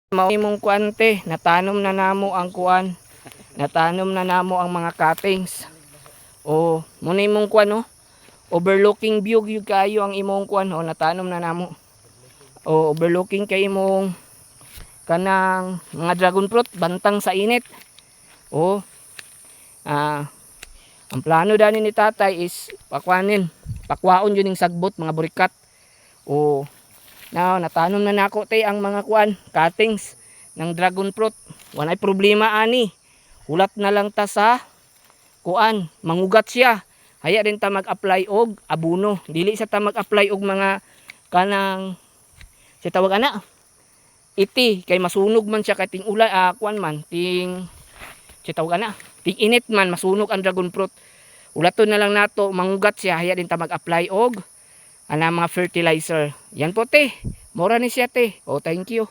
Mao imong kuan te, natanom na namo ang kuan. Natanom na namo ang mga cuttings. O muna imong kuan no. Overlooking view gyud kayo ang imong kuan o natanom na namo. O overlooking kay imong kanang mga dragon fruit bantang sa init. O ang plano dani ni tatay is pakwaon yun yung sagbot mga burikat. O natanom na nako tay ang mga kuan cuttings ng dragon fruit. Walay problema ani. Hulat na lang ta sa kuan, mangugat siya. Haya din ta mag-apply og abono. Dili sa ta mag-apply og mga kanang si tawag ana iti kay masunog man siya kay ting ulay kuan man ting si tawag ana ting init man masunog ang dragon fruit. Ulaton na lang nato mangugat siya. Haya din ta mag-apply og ana mga fertilizer. Yan po te. Mura ni siya te. Oh, thank you.